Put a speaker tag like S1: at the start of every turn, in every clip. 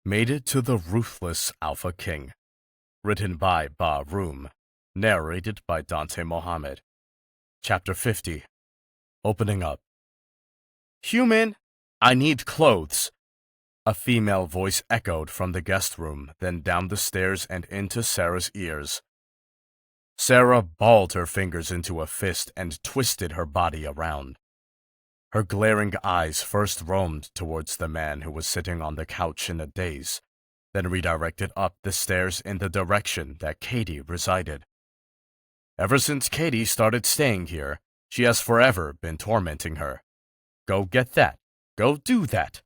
S1: Mated to the Ruthless Alpha King. Written by Ba Room. Narrated by Dante Mohammed. Chapter 50. Opening up. Human, I need clothes. A female voice echoed from the guest room, then down the stairs and into Sarah's ears. Sarah balled her fingers into a fist and twisted her body around. Her glaring eyes first roamed towards the man who was sitting on the couch in a daze, then redirected up the stairs in the direction that Katie resided. Ever since Katie started staying here, she has forever been tormenting her. Go get that. Go do that.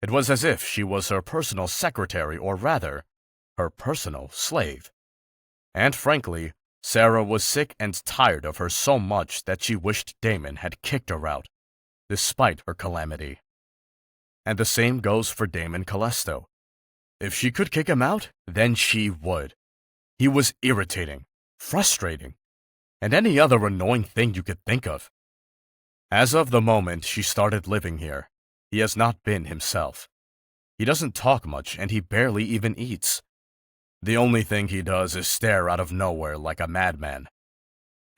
S1: It was as if she was her personal secretary, or rather, her personal slave. And frankly, Sarah was sick and tired of her so much that she wished Damon had kicked her out, despite her calamity. And the same goes for Damon Callisto. If she could kick him out, then she would. He was irritating, frustrating, and any other annoying thing you could think of. As of the moment she started living here, he has not been himself. He doesn't talk much, and he barely even eats. The only thing he does is stare out of nowhere like a madman.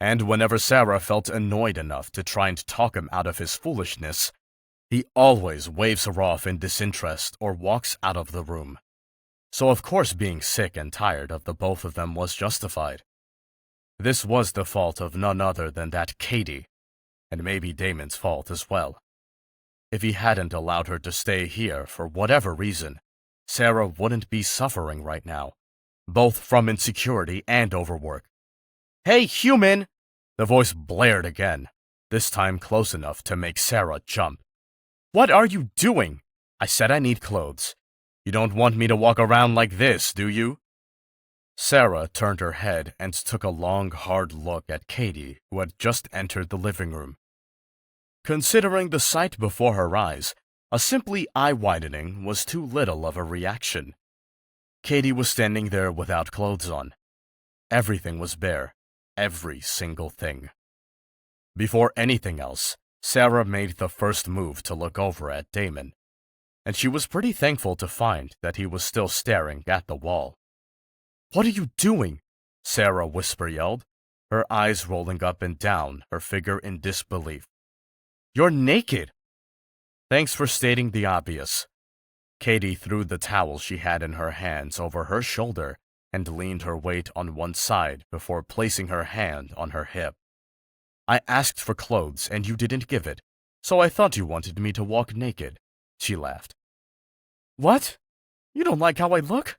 S1: And whenever Sarah felt annoyed enough to try and talk him out of his foolishness, he always waves her off in disinterest or walks out of the room. So of course being sick and tired of the both of them was justified. This was the fault of none other than that Katie, and maybe Damon's fault as well. If he hadn't allowed her to stay here for whatever reason, Sarah wouldn't be suffering right now, both from insecurity and overwork. Hey, human! The voice blared again, this time close enough to make Sarah jump. What are you doing? I said I need clothes. You don't want me to walk around like this, do you? Sarah turned her head and took a long, hard look at Katie, who had just entered the living room. Considering the sight before her eyes, a simply eye-widening was too little of a reaction. Katie was standing there without clothes on. Everything was bare. Every single thing. Before anything else, Sarah made the first move to look over at Damon, and she was pretty thankful to find that he was still staring at the wall. What are you doing? Sarah whisper-yelled, her eyes rolling up and down, her figure in disbelief. You're naked! Thanks for stating the obvious. Katie threw the towel she had in her hands over her shoulder and leaned her weight on one side before placing her hand on her hip. I asked for clothes and you didn't give it, so I thought you wanted me to walk naked, she laughed. What? You don't like how I look?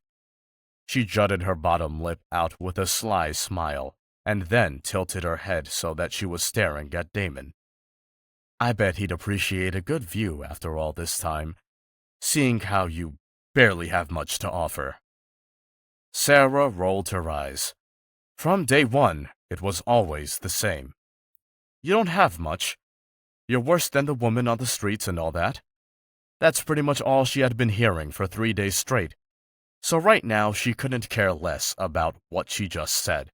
S1: She jutted her bottom lip out with a sly smile, and then tilted her head so that she was staring at Damon. I bet he'd appreciate a good view after all this time, seeing how you barely have much to offer. Sarah rolled her eyes. From day one, it was always the same. You don't have much. You're worse than the woman on the streets and all that. That's pretty much all she had been hearing for 3 days straight. So right now she couldn't care less about what she just said.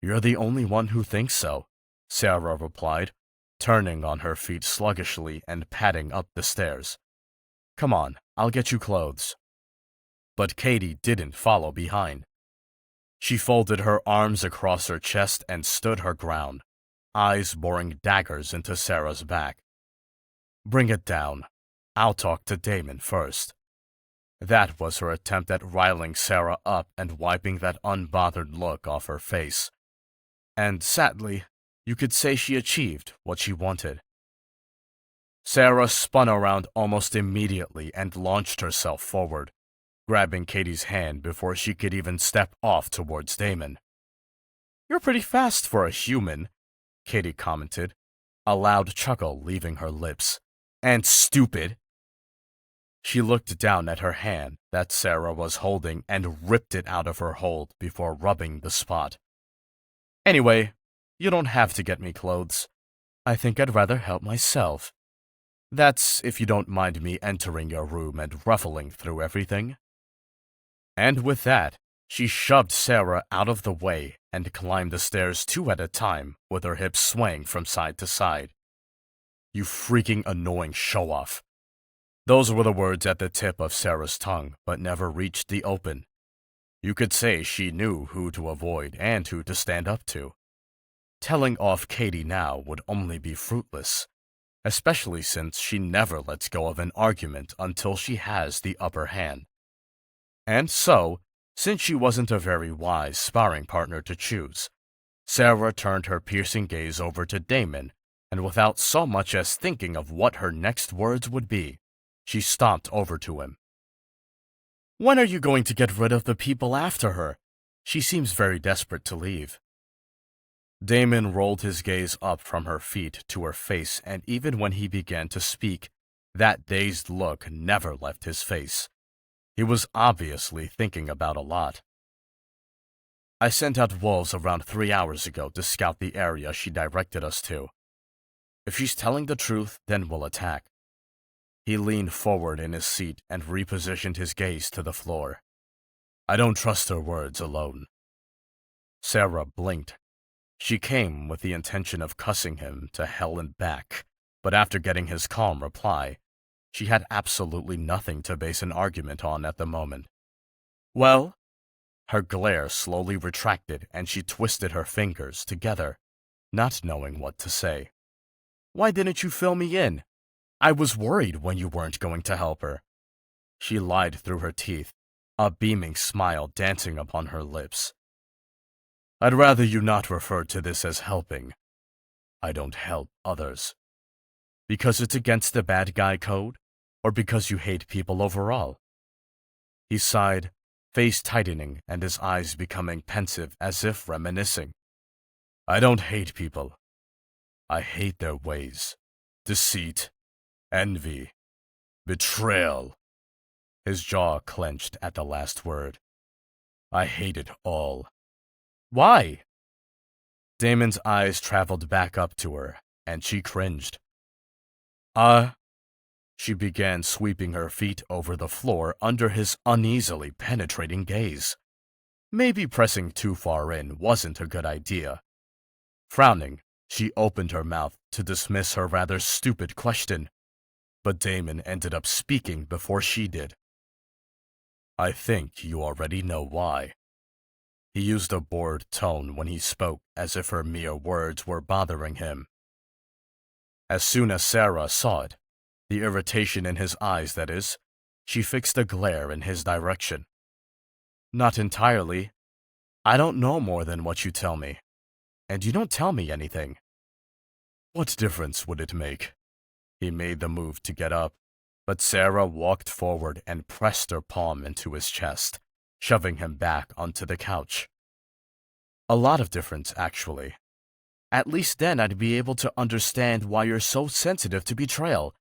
S1: You're the only one who thinks so, Sarah replied, turning on her feet sluggishly and padding up the stairs. Come on, I'll get you clothes. But Katie didn't follow behind. She folded her arms across her chest and stood her ground, eyes boring daggers into Sarah's back. Bring it down. I'll talk to Damon first. That was her attempt at riling Sarah up and wiping that unbothered look off her face. And sadly, you could say she achieved what she wanted. Sarah spun around almost immediately and launched herself forward, grabbing Katie's hand before she could even step off towards Damon. You're pretty fast for a human, Katie commented, a loud chuckle leaving her lips. And stupid. She looked down at her hand that Sarah was holding and ripped it out of her hold before rubbing the spot. Anyway, you don't have to get me clothes. I think I'd rather help myself. That's if you don't mind me entering your room and ruffling through everything. And with that, she shoved Sarah out of the way and climbed the stairs 2 at a time with her hips swaying from side to side. You freaking annoying show-off. Those were the words at the tip of Sarah's tongue, but never reached the open. You could say she knew who to avoid and who to stand up to. Telling off Katie now would only be fruitless, especially since she never lets go of an argument until she has the upper hand. And so, since she wasn't a very wise sparring partner to choose, Sarah turned her piercing gaze over to Damon, and without so much as thinking of what her next words would be, she stomped over to him. "When are you going to get rid of the people after her? She seems very desperate to leave." Damon rolled his gaze up from her feet to her face, and even when he began to speak, that dazed look never left his face. He was obviously thinking about a lot. "I sent out wolves around 3 hours ago to scout the area she directed us to. If she's telling the truth, then we'll attack." He leaned forward in his seat and repositioned his gaze to the floor. "I don't trust her words alone." Sarah blinked. She came with the intention of cussing him to hell and back, but after getting his calm reply, she had absolutely nothing to base an argument on at the moment. "Well?" Her glare slowly retracted and she twisted her fingers together, not knowing what to say. "Why didn't you fill me in? I was worried when you weren't going to help her." She lied through her teeth, a beaming smile dancing upon her lips. "I'd rather you not refer to this as helping. I don't help others. Because it's against the bad guy code, or because you hate people overall?" He sighed, face tightening and his eyes becoming pensive as if reminiscing. "I don't hate people. I hate their ways, deceit, envy, betrayal." His jaw clenched at the last word. "I hate it all." "Why?" Damon's eyes traveled back up to her, and she cringed. She began sweeping her feet over the floor under his uneasily penetrating gaze. Maybe pressing too far in wasn't a good idea. Frowning, she opened her mouth to dismiss her rather stupid question, but Damon ended up speaking before she did. "I think you already know why." He used a bored tone when he spoke, as if her mere words were bothering him. As soon as Sarah saw it, the irritation in his eyes, that is, she fixed a glare in his direction. "Not entirely. I don't know more than what you tell me, and you don't tell me anything." "What difference would it make?" He made the move to get up, but Sarah walked forward and pressed her palm into his chest, shoving him back onto the couch. "A lot of difference, actually. At least then I'd be able to understand why you're so sensitive to betrayal,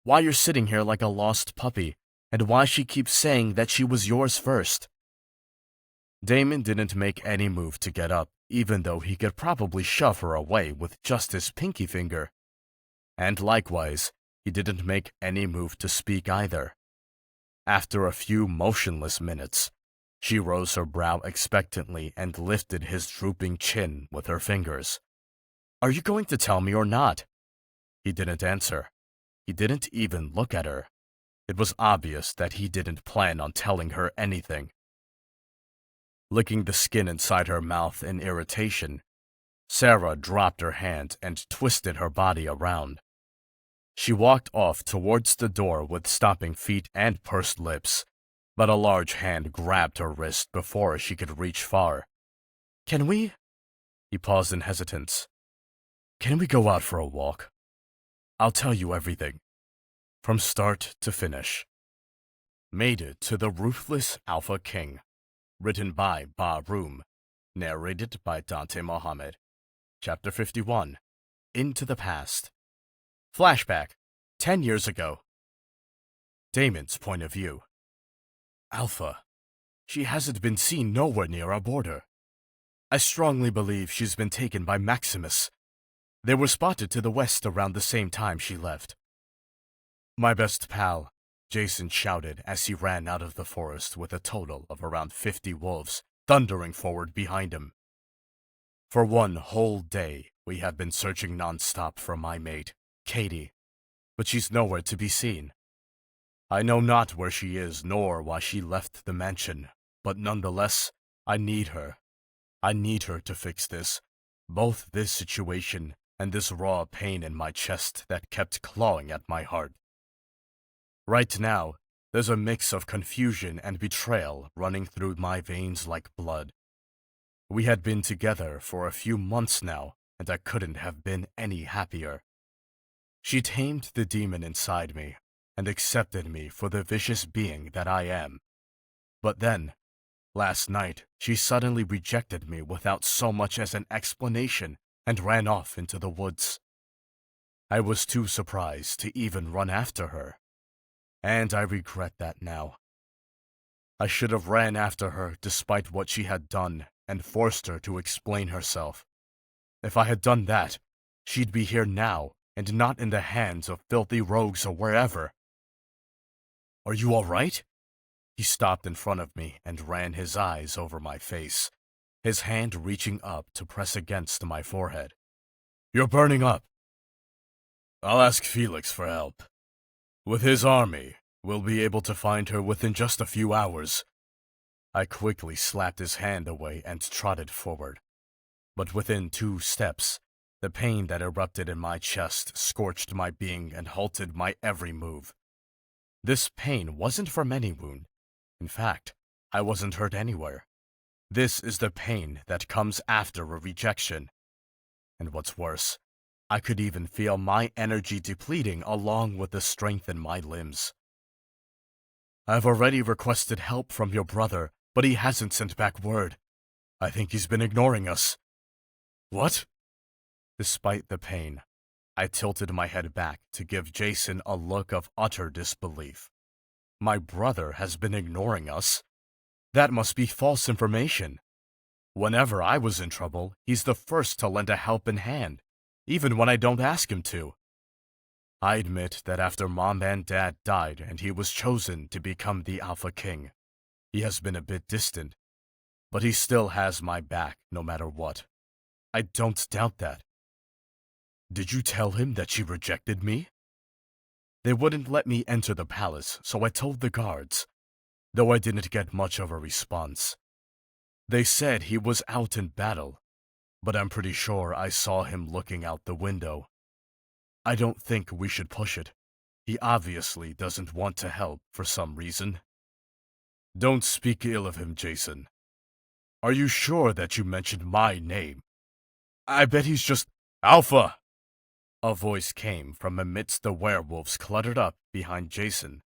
S1: why you're sitting here like a lost puppy, and why she keeps saying that she was yours first." Damon didn't make any move to get up, even though he could probably shove her away with just his pinky finger. And likewise, he didn't make any move to speak either. After a few motionless minutes, she rose her brow expectantly and lifted his drooping chin with her fingers. "Are you going to tell me or not?" He didn't answer. He didn't even look at her. It was obvious that he didn't plan on telling her anything. Licking the skin inside her mouth in irritation, Sarah dropped her hand and twisted her body around. She walked off towards the door with stomping feet and pursed lips, but a large hand grabbed her wrist before she could reach far. "Can we?" He paused in hesitance. "Can we go out for a walk? I'll tell you everything, from start to finish." Mated to the Ruthless Alpha King. Written by Ba Room. Narrated by Dante Mohammed. Chapter 51. Into the Past. Flashback. 10 years ago. Damon's point of view. "Alpha. She hasn't been seen nowhere near our border. I strongly believe she's been taken by Maximus. They were spotted to the west around the same time she left." "My best pal," Jason shouted as he ran out of the forest with a total of around 50 wolves thundering forward behind him. "For one whole day, we have been searching non-stop for my mate, Katie, but she's nowhere to be seen. I know not where she is nor why she left the mansion, but nonetheless, I need her. I need her to fix this, both this situation and this raw pain in my chest that kept clawing at my heart. Right now, there's a mix of confusion and betrayal running through my veins like blood. We had been together for a few months now, and I couldn't have been any happier. She tamed the demon inside me and accepted me for the vicious being that I am. But then, last night, she suddenly rejected me without so much as an explanation and ran off into the woods. I was too surprised to even run after her, and I regret that now. I should have ran after her despite what she had done and forced her to explain herself. If I had done that, she'd be here now and not in the hands of filthy rogues or wherever. Are you all right? He stopped in front of me and ran his eyes over my face, his hand reaching up to press against my forehead. You're burning up. I'll ask Felix for help. With his army, we'll be able to find her within just a few hours. I quickly slapped his hand away and trotted forward. But within 2 steps, the pain that erupted in my chest scorched my being and halted my every move. This pain wasn't from any wound. In fact, I wasn't hurt anywhere. This is the pain that comes after a rejection. And what's worse, I could even feel my energy depleting along with the strength in my limbs. I've already requested help from your brother, but he hasn't sent back word. I think he's been ignoring us. What? Despite the pain, I tilted my head back to give Jason a look of utter disbelief. My brother has been ignoring us? That must be false information. Whenever I was in trouble, he's the first to lend a helping hand, even when I don't ask him to. I admit that after Mom and Dad died and he was chosen to become the Alpha King, he has been a bit distant, but he still has my back no matter what. I don't doubt that. Did you tell him that she rejected me? They wouldn't let me enter the palace, so I told the guards, though I didn't get much of a response. They said he was out in battle, but I'm pretty sure I saw him looking out the window. I don't think we should push it. He obviously doesn't want to help for some reason. Don't speak ill of him, Jason. Are you sure that you mentioned my name? I bet he's just Alpha! A voice came from amidst the werewolves cluttered up behind Jason.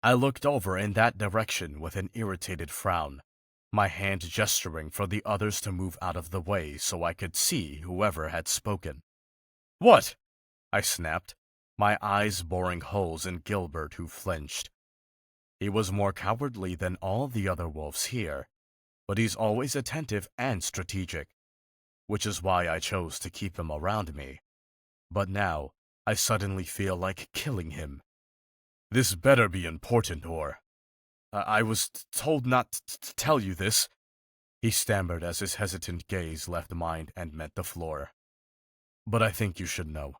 S1: I looked over in that direction with an irritated frown, my hand gesturing for the others to move out of the way so I could see whoever had spoken. What? I snapped, my eyes boring holes in Gilbert, who flinched. He was more cowardly than all the other wolves here, but he's always attentive and strategic, which is why I chose to keep him around me. But now, I suddenly feel like killing him. This better be important, or... I was told not to tell you this, he stammered as his hesitant gaze left mine and met the floor. But I think you should know.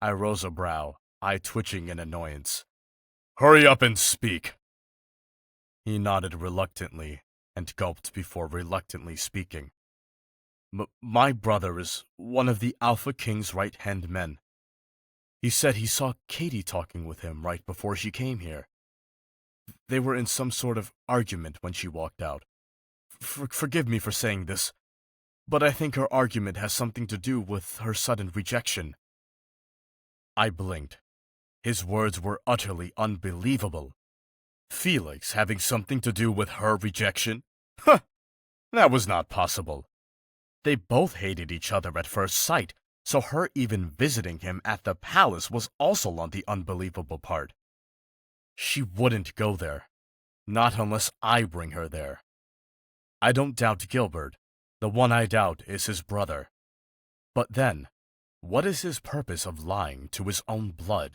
S1: I rose a brow, eye twitching in annoyance. Hurry up and speak! He nodded reluctantly and gulped before reluctantly speaking. My brother is one of the Alpha King's right-hand men. He said he saw Katie talking with him right before she came here. They were in some sort of argument when she walked out. Forgive me for saying this, but I think her argument has something to do with her sudden rejection. I blinked. His words were utterly unbelievable. Felix having something to do with her rejection? Huh! That was not possible. They both hated each other at first sight, so her even visiting him at the palace was also on the unbelievable part. She wouldn't go there. Not unless I bring her there. I don't doubt Gilbert. The one I doubt is his brother. But then, what is his purpose of lying to his own blood?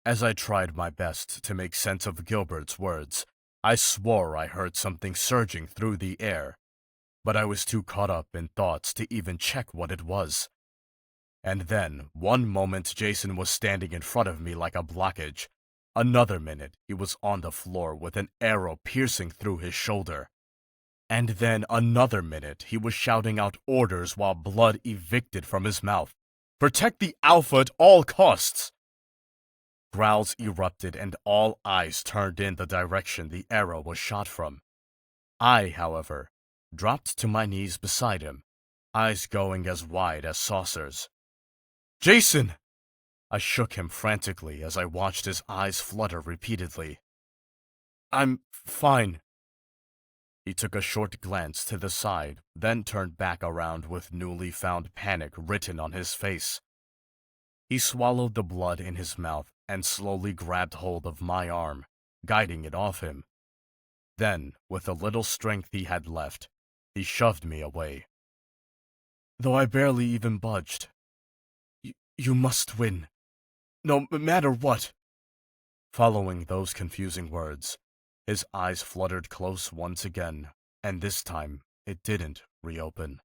S1: As I tried my best to make sense of Gilbert's words, I swore I heard something surging through the air, but I was too caught up in thoughts to even check what it was. And then, one moment Jason was standing in front of me like a blockage. Another minute, he was on the floor with an arrow piercing through his shoulder. And then another minute, he was shouting out orders while blood evicted from his mouth. Protect the Alpha at all costs! Growls erupted and all eyes turned in the direction the arrow was shot from. I, however, dropped to my knees beside him, eyes going as wide as saucers. Jason! I shook him frantically as I watched his eyes flutter repeatedly. I'm fine. He took a short glance to the side, then turned back around with newly found panic written on his face. He swallowed the blood in his mouth and slowly grabbed hold of my arm, guiding it off him. Then, with the little strength he had left, he shoved me away. Though I barely even budged. You must win. No matter what. Following those confusing words, his eyes fluttered close once again, and this time it didn't reopen.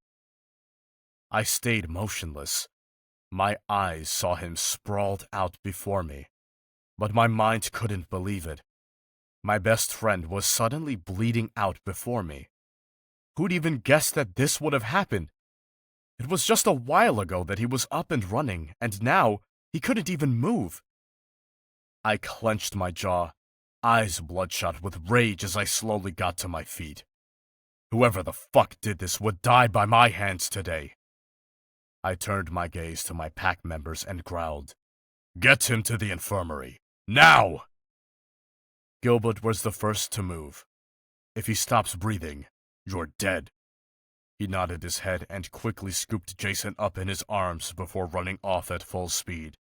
S1: I stayed motionless. My eyes saw him sprawled out before me, but my mind couldn't believe it. My best friend was suddenly bleeding out before me. Who'd even guessed that this would have happened? It was just a while ago that he was up and running, and now he couldn't even move. I clenched my jaw, eyes bloodshot with rage as I slowly got to my feet. Whoever the fuck did this would die by my hands today. I turned my gaze to my pack members and growled, "Get him to the infirmary, now!" Gilbert was the first to move. "If he stops breathing, you're dead." He nodded his head and quickly scooped Jason up in his arms before running off at full speed.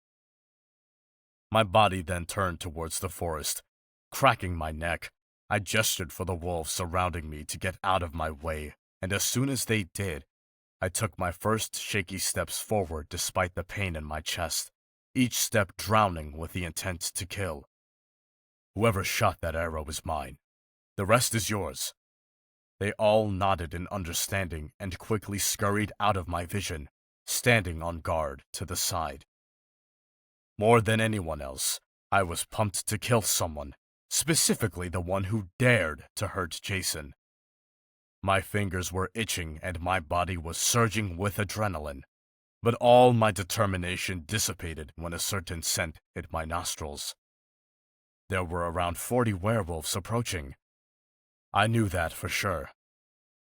S1: My body then turned towards the forest. Cracking my neck, I gestured for the wolves surrounding me to get out of my way, and as soon as they did, I took my first shaky steps forward despite the pain in my chest, each step drowning with the intent to kill. "Whoever shot that arrow is mine. The rest is yours." They all nodded in understanding and quickly scurried out of my vision, standing on guard to the side. More than anyone else, I was pumped to kill someone, specifically the one who dared to hurt Jason. My fingers were itching and my body was surging with adrenaline, but all my determination dissipated when a certain scent hit my nostrils. There were around 40 werewolves approaching. I knew that for sure.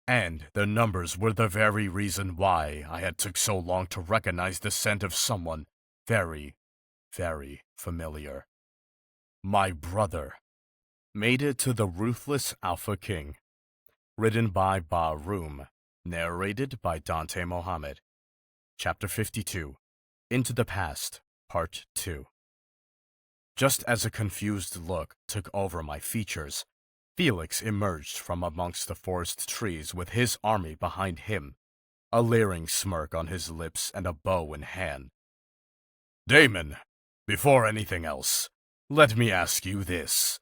S1: And their numbers were the very reason why I had took so long to recognize the scent of someone very, very familiar. My brother. Made it to the Ruthless Alpha King. Written by Ba Room. Narrated by Dante Mohammed. Chapter 52. Into the Past, Part 2. Just as a confused look took over my features, Felix emerged from amongst the forest trees with his army behind him, a leering smirk on his lips and a bow in hand. "Damon, before anything else, let me ask you this."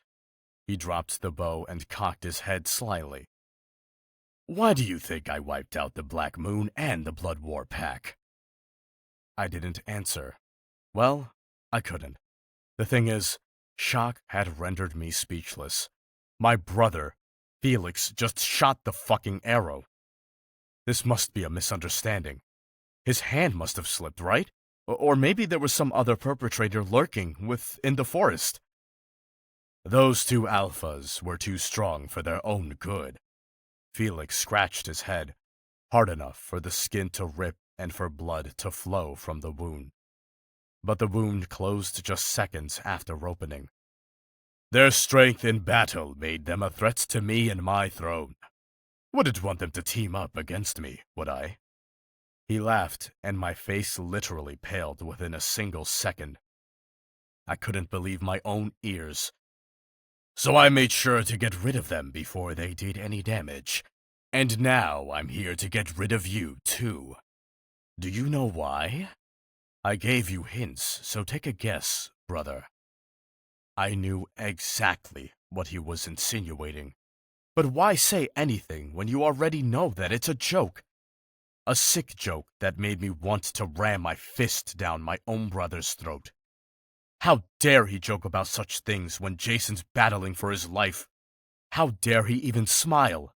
S1: He dropped the bow and cocked his head slyly. "Why do you think I wiped out the Black Moon and the Blood War Pack?" I didn't answer. Well, I couldn't. The thing is, shock had rendered me speechless. My brother, Felix, just shot the fucking arrow. This must be a misunderstanding. His hand must have slipped, right? Or maybe there was some other perpetrator lurking within the forest. Those two alphas were too strong for their own good. Felix scratched his head, hard enough for the skin to rip and for blood to flow from the wound. But the wound closed just seconds after opening. Their strength in battle made them a threat to me and my throne. Wouldn't want them to team up against me, would I? He laughed, and my face literally paled within a single second. I couldn't believe my own ears. So I made sure to get rid of them before they did any damage. And now I'm here to get rid of you, too. Do you know why? I gave you hints, so take a guess, brother. I knew exactly what he was insinuating. But why say anything when you already know that it's a joke? A sick joke that made me want to ram my fist down my own brother's throat. How dare he joke about such things when Jason's battling for his life? How dare he even smile?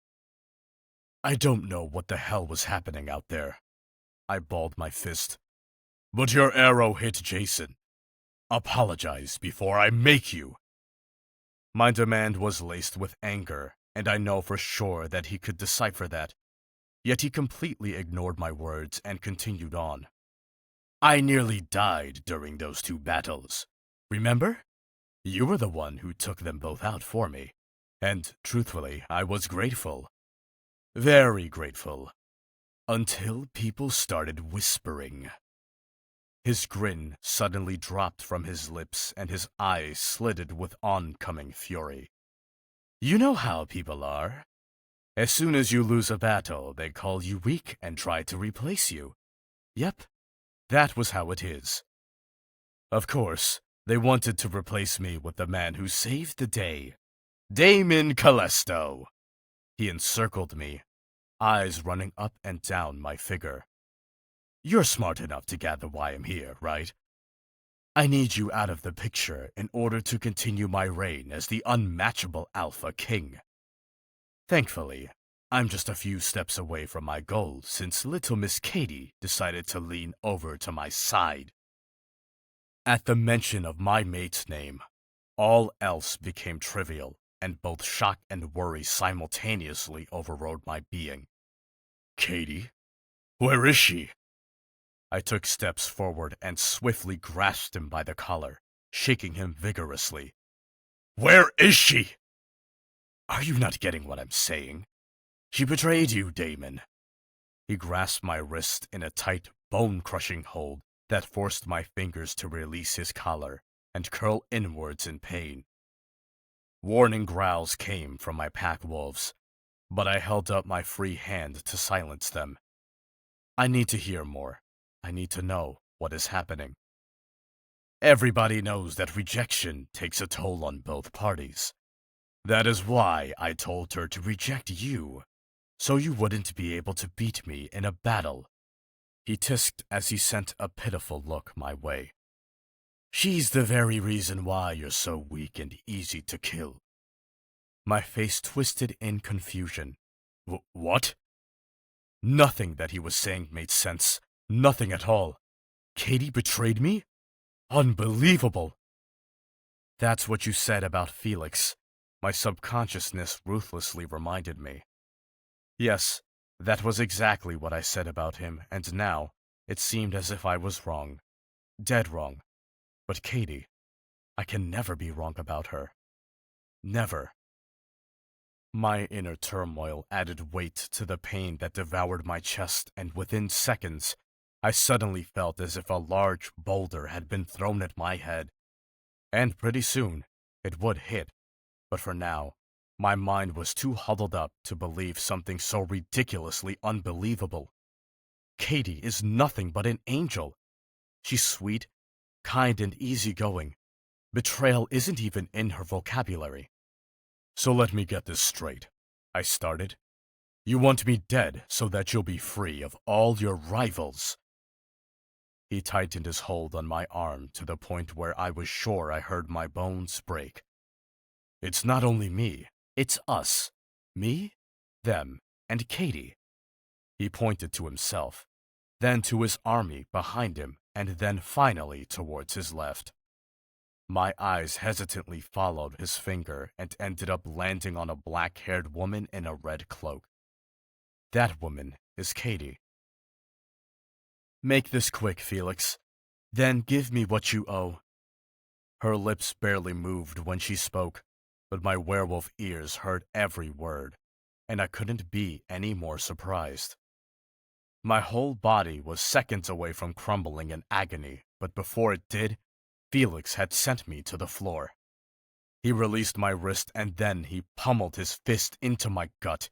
S1: I don't know what the hell was happening out there. I balled my fist. But your arrow hit Jason. Apologize before I make you. My demand was laced with anger, and I know for sure that he could decipher that. Yet he completely ignored my words and continued on. I nearly died during those 2 battles. Remember? You were the one who took them both out for me. And, truthfully, I was grateful. Very grateful. Until people started whispering. His grin suddenly dropped from his lips and his eyes slitted with oncoming fury. You know how people are. As soon as you lose a battle, they call you weak and try to replace you. Yep, that was how it is. Of course, they wanted to replace me with the man who saved the day. Damon Callisto. He encircled me, eyes running up and down my figure. You're smart enough to gather why I'm here, right? I need you out of the picture in order to continue my reign as the unmatchable Alpha King. Thankfully, I'm just a few steps away from my goal since little Miss Katie decided to lean over to my side. At the mention of my mate's name, all else became trivial, and both shock and worry simultaneously overrode my being. Katie? Where is she? I took steps forward and swiftly grasped him by the collar, shaking him vigorously. Where is she? Are you not getting what I'm saying? She betrayed you, Damon. He grasped my wrist in a tight, bone-crushing hold that forced my fingers to release his collar and curl inwards in pain. Warning growls came from my pack wolves, but I held up my free hand to silence them. I need to hear more. I need to know what is happening. Everybody knows that rejection takes a toll on both parties. That is why I told her to reject you, so you wouldn't be able to beat me in a battle. He tisked as he sent a pitiful look my way. She's the very reason why you're so weak and easy to kill. My face twisted in confusion. What? Nothing that he was saying made sense. Nothing at all. Katie betrayed me? Unbelievable. That's what you said about Felix. My subconsciousness ruthlessly reminded me. Yes, that was exactly what I said about him, and now it seemed as if I was wrong. Dead wrong. But Katie, I can never be wrong about her. Never. My inner turmoil added weight to the pain that devoured my chest, and within seconds, I suddenly felt as if a large boulder had been thrown at my head. And pretty soon, it would hit. But for now, my mind was too huddled up to believe something so ridiculously unbelievable. Katie is nothing but an angel. She's sweet, kind, and easygoing. Betrayal isn't even in her vocabulary. So let me get this straight, I started. You want me dead so that you'll be free of all your rivals. He tightened his hold on my arm to the point where I was sure I heard my bones break. It's not only me, it's us. Me, them, and Katie. He pointed to himself, then to his army behind him, and then finally towards his left. My eyes hesitantly followed his finger and ended up landing on a black-haired woman in a red cloak. That woman is Katie. Make this quick, Felix. Then give me what you owe. Her lips barely moved when she spoke, but my werewolf ears heard every word, and I couldn't be any more surprised. My whole body was seconds away from crumbling in agony, but before it did, Felix had sent me to the floor. He released my wrist and then he pummeled his fist into my gut,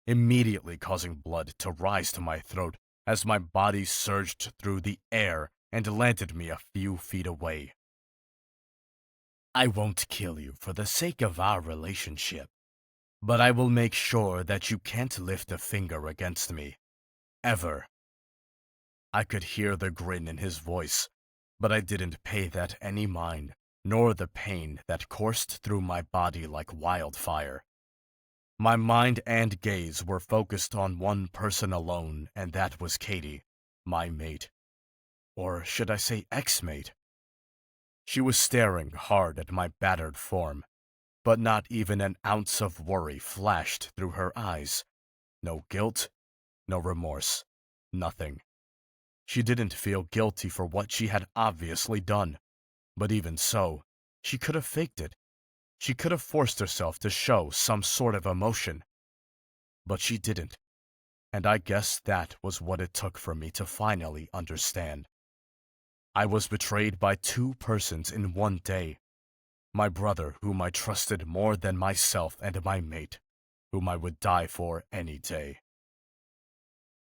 S1: immediately causing blood to rise to my throat as my body surged through the air and landed me a few feet away. I won't kill you for the sake of our relationship, but I will make sure that you can't lift a finger against me. Ever I could hear the grin in his voice, but I didn't pay that any mind, nor the pain that coursed through my body like wildfire. My mind and gaze were focused on one person alone, and that was Katie, my mate. Or should I say ex-mate? She was staring hard at my battered form, but not even an ounce of worry flashed through her eyes. No guilt, no remorse, nothing. She didn't feel guilty for what she had obviously done, but even so, she could have faked it. She could have forced herself to show some sort of emotion. But she didn't, and I guess that was what it took for me to finally understand. I was betrayed by two persons in one day. My brother, whom I trusted more than myself, and my mate, whom I would die for any day.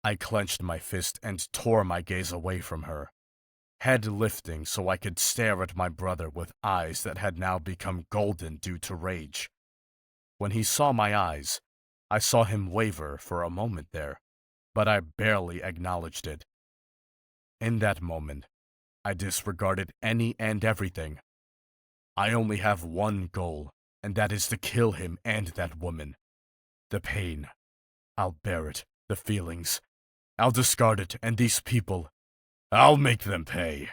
S1: I clenched my fist and tore my gaze away from her, head lifting so I could stare at my brother with eyes that had now become golden due to rage. When he saw my eyes, I saw him waver for a moment there, but I barely acknowledged it. In that moment, I disregarded any and everything. I only have one goal, and that is to kill him and that woman. The pain, I'll bear it. The feelings, I'll discard it, and these people, I'll make them pay.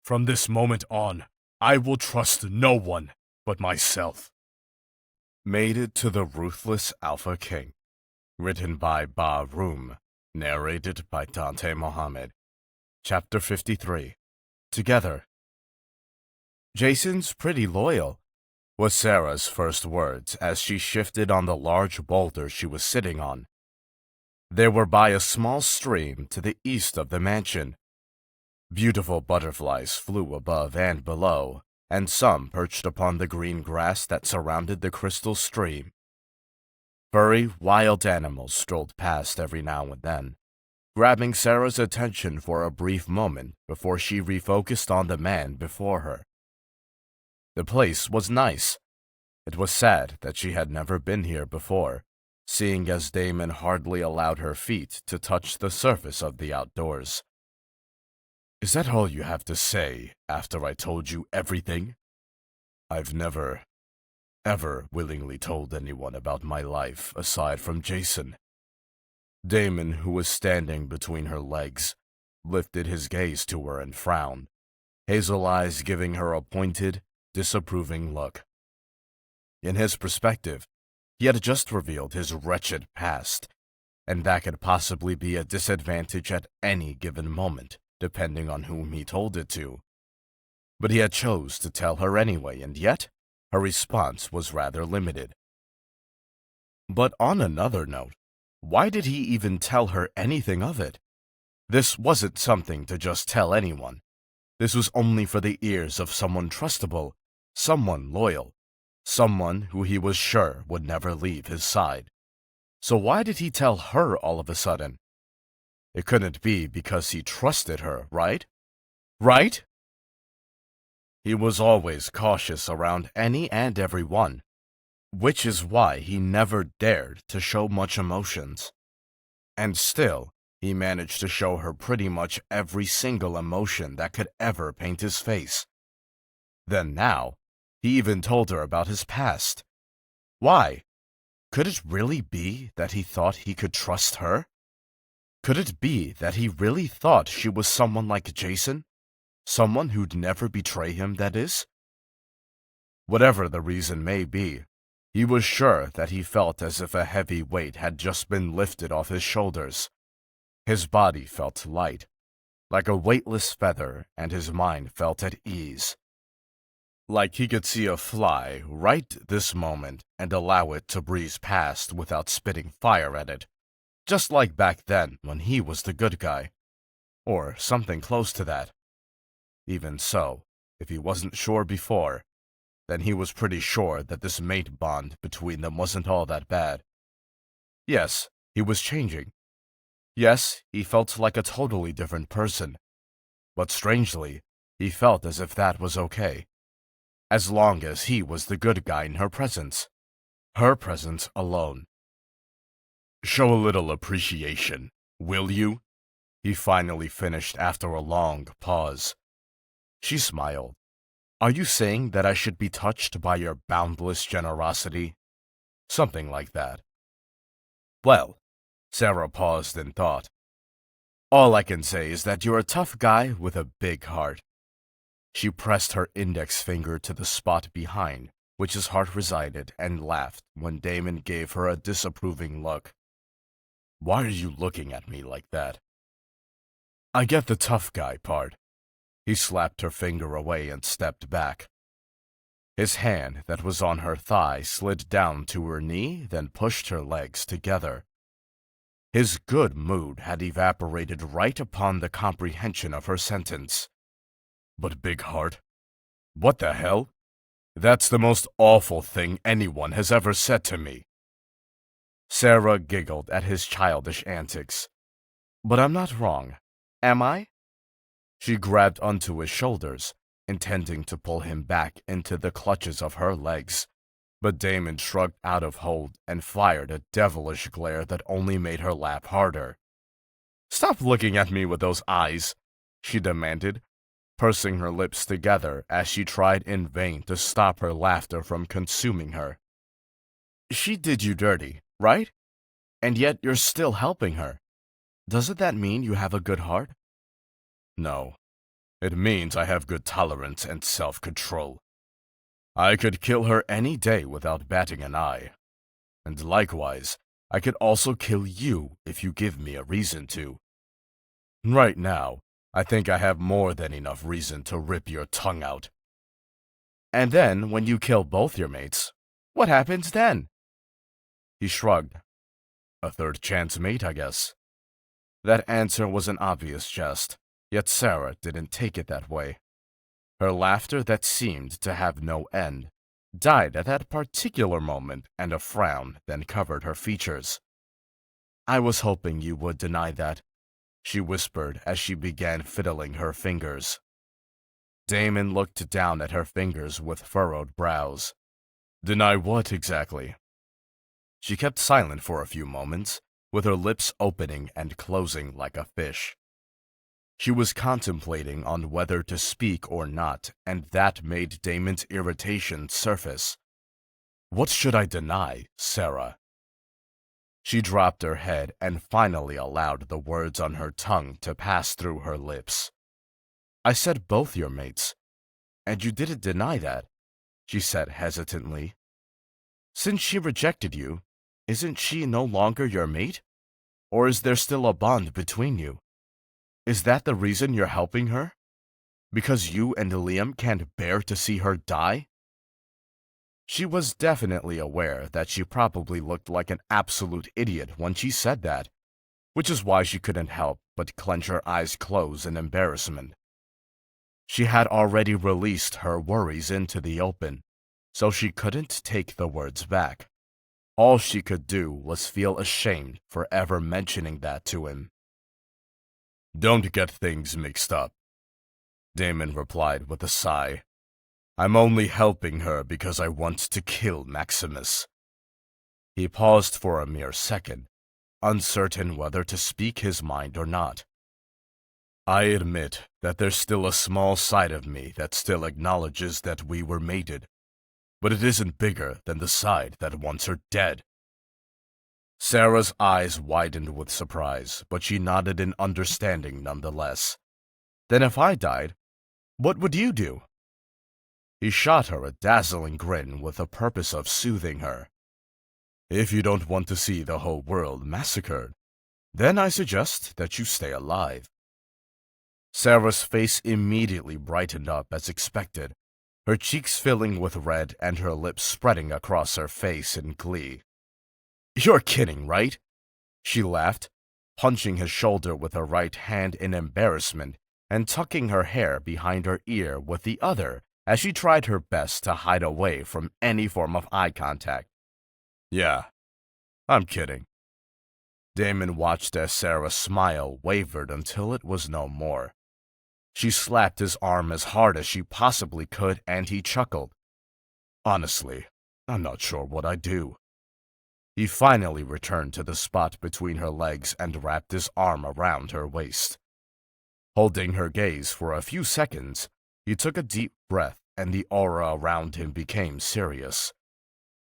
S1: From this moment on, I will trust no one but myself. Mated to the Ruthless Alpha King. Written by Ba Room. Narrated by Dante Mohammed. Chapter 53. Together. Jason's pretty loyal, was Sarah's first words as she shifted on the large boulder she was sitting on. They were by a small stream to the east of the mansion. Beautiful butterflies flew above and below, and some perched upon the green grass that surrounded the crystal stream. Furry, wild animals strolled past every now and then, grabbing Sarah's attention for a brief moment before she refocused on the man before her. The place was nice. It was sad that she had never been here before, seeing as Damon hardly allowed her feet to touch the surface of the outdoors. Is that all you have to say after I told you everything? I've never, ever willingly told anyone about my life aside from Jason. Damon, who was standing between her legs, lifted his gaze to her and frowned, hazel eyes giving her a pointed, disapproving look. In his perspective, he had just revealed his wretched past, and that could possibly be a disadvantage at any given moment, depending on whom he told it to. But he had chose to tell her anyway, and yet her response was rather limited. But on another note, why did he even tell her anything of it? This wasn't something to just tell anyone. This was only for the ears of someone trustable, someone loyal, someone who he was sure would never leave his side. So why did he tell her all of a sudden? It couldn't be because he trusted her, right? Right? He was always cautious around any and everyone, which is why he never dared to show much emotions. And still, he managed to show her pretty much every single emotion that could ever paint his face. Then now, he even told her about his past. Why? Could it really be that he thought he could trust her? Could it be that he really thought she was someone like Jason? Someone who'd never betray him, that is? Whatever the reason may be, he was sure that he felt as if a heavy weight had just been lifted off his shoulders. His body felt light, like a weightless feather, and his mind felt at ease. Like he could see a fly right this moment and allow it to breeze past without spitting fire at it, just like back then when he was the good guy, or something close to that. Even so, if he wasn't sure before, then he was pretty sure that this mate bond between them wasn't all that bad. Yes, he was changing. Yes, he felt like a totally different person. But strangely, he felt as if that was okay. As long as he was the good guy in her presence. Her presence alone. Show a little appreciation, will you? he finally finished after a long pause. She smiled. Are you saying that I should be touched by your boundless generosity? Something like that. Well, Sarah paused in thought. All I can say is that you're a tough guy with a big heart. She pressed her index finger to the spot behind which his heart resided and laughed when Damon gave her a disapproving look. Why are you looking at me like that? I get the tough guy part. He slapped her finger away and stepped back. His hand that was on her thigh slid down to her knee, then pushed her legs together. His good mood had evaporated right upon the comprehension of her sentence. But big heart? What the hell? That's the most awful thing anyone has ever said to me. Sarah giggled at his childish antics. But I'm not wrong, am I? She grabbed onto his shoulders, intending to pull him back into the clutches of her legs. But Damon shrugged out of hold and fired a devilish glare that only made her laugh harder. Stop looking at me with those eyes, she demanded, pursing her lips together as she tried in vain to stop her laughter from consuming her. She did you dirty, right? And yet you're still helping her. Doesn't that mean you have a good heart? No. It means I have good tolerance and self-control. I could kill her any day without batting an eye. And likewise, I could also kill you if you give me a reason to. Right now, I think I have more than enough reason to rip your tongue out. And then, when you kill both your mates, what happens then? He shrugged. A third chance mate, I guess. That answer was an obvious jest, yet Sarah didn't take it that way. Her laughter that seemed to have no end died at that particular moment, and a frown then covered her features. I was hoping you would deny that, she whispered as she began fiddling her fingers. Damon looked down at her fingers with furrowed brows. Deny what exactly? She kept silent for a few moments, with her lips opening and closing like a fish. She was contemplating on whether to speak or not, and that made Damon's irritation surface. What should I deny, Sarah? She dropped her head and finally allowed the words on her tongue to pass through her lips. I said both your mates, and you didn't deny that, she said hesitantly. Since she rejected you, isn't she no longer your mate? Or is there still a bond between you? Is that the reason you're helping her? Because you and Liam can't bear to see her die? She was definitely aware that she probably looked like an absolute idiot when she said that, which is why she couldn't help but clench her eyes closed in embarrassment. She had already released her worries into the open, so she couldn't take the words back. All she could do was feel ashamed for ever mentioning that to him. Don't get things mixed up, Damon replied with a sigh. I'm only helping her because I want to kill Maximus. He paused for a mere second, uncertain whether to speak his mind or not. I admit that there's still a small side of me that still acknowledges that we were mated, but it isn't bigger than the side that wants her dead. Sarah's eyes widened with surprise, but she nodded in understanding nonetheless. Then if I died, what would you do? He shot her a dazzling grin with the purpose of soothing her. If you don't want to see the whole world massacred, then I suggest that you stay alive. Sarah's face immediately brightened up as expected, her cheeks filling with red and her lips spreading across her face in glee. You're kidding, right? She laughed, punching his shoulder with her right hand in embarrassment and tucking her hair behind her ear with the other as she tried her best to hide away from any form of eye contact. Yeah, I'm kidding. Damon watched as Sarah's smile wavered until it was no more. She slapped his arm as hard as she possibly could, and he chuckled. Honestly, I'm not sure what I'd do. He finally returned to the spot between her legs and wrapped his arm around her waist. Holding her gaze for a few seconds, he took a deep breath and the aura around him became serious.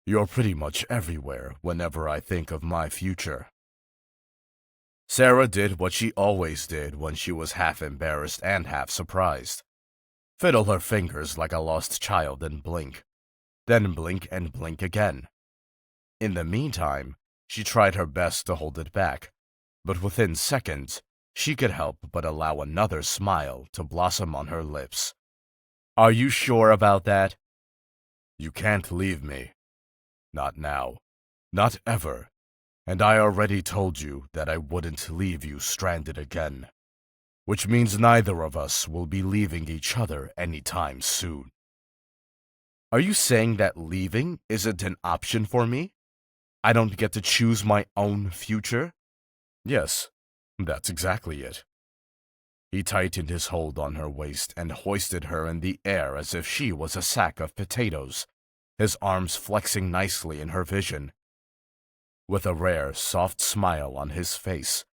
S1: "You're pretty much everywhere whenever I think of my future." Sarah did what she always did when she was half embarrassed and half surprised. Fiddle her fingers like a lost child and blink, then blink and blink again. In the meantime, she tried her best to hold it back, but within seconds, she could help but allow another smile to blossom on her lips. "Are you sure about that?" "You can't leave me. Not now. Not ever. And I already told you that I wouldn't leave you stranded again. Which means neither of us will be leaving each other anytime soon." "Are you saying that leaving isn't an option for me? I don't get to choose my own future?" "Yes, that's exactly it." He tightened his hold on her waist and hoisted her in the air as if she was a sack of potatoes, his arms flexing nicely in her vision. With a rare, soft smile on his face,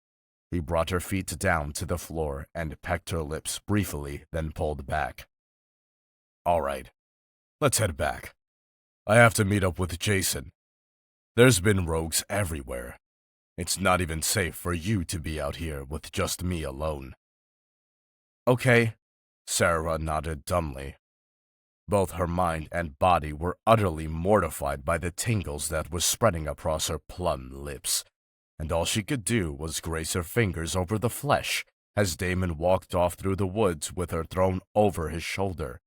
S1: he brought her feet down to the floor and pecked her lips briefly, then pulled back. "All right, let's head back. I have to meet up with Jason. There's been rogues everywhere. It's not even safe for you to be out here with just me alone." "Okay," Sarah nodded dumbly. Both her mind and body were utterly mortified by the tingles that were spreading across her plump lips, and all she could do was graze her fingers over the flesh as Damon walked off through the woods with her thrown over his shoulder,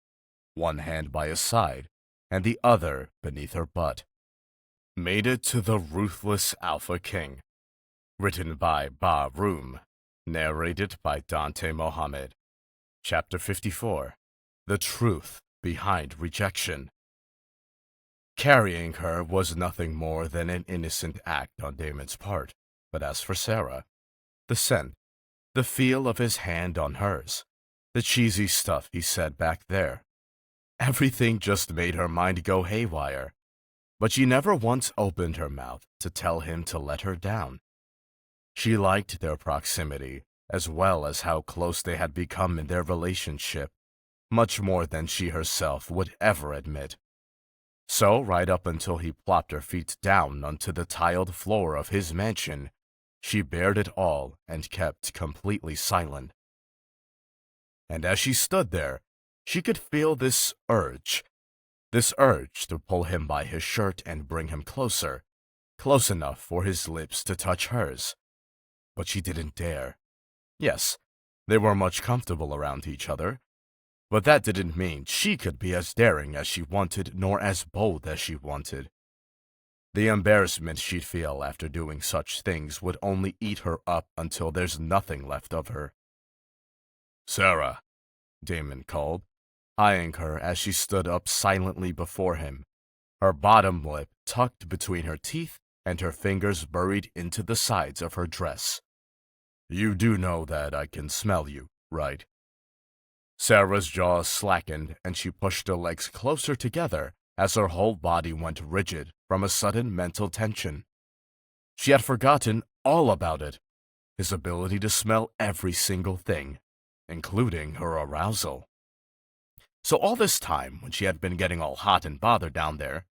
S1: one hand by his side and the other beneath her butt. Made it to the Ruthless Alpha King. Written by Ba Room. Narrated by Dante Mohammed. Chapter 54. The Truth Behind Rejection. Carrying her was nothing more than an innocent act on Damon's part, but as for Sarah, the scent, the feel of his hand on hers, the cheesy stuff he said back there, everything just made her mind go haywire, but she never once opened her mouth to tell him to let her down. She liked their proximity, as well as how close they had become in their relationship, much more than she herself would ever admit. So, right up until he plopped her feet down onto the tiled floor of his mansion, she bared it all and kept completely silent. And as she stood there, she could feel this urge to pull him by his shirt and bring him closer, close enough for his lips to touch hers. But she didn't dare. Yes, they were much comfortable around each other, but that didn't mean she could be as daring as she wanted nor as bold as she wanted. The embarrassment she'd feel after doing such things would only eat her up until there's nothing left of her. "Sarah," Damon called, eyeing her as she stood up silently before him, her bottom lip tucked between her teeth and her fingers buried into the sides of her dress. "You do know that I can smell you, right?" Sarah's jaw slackened and she pushed her legs closer together as her whole body went rigid from a sudden mental tension. She had forgotten all about it, his ability to smell every single thing, including her arousal. So all this time, when she had been getting all hot and bothered down there,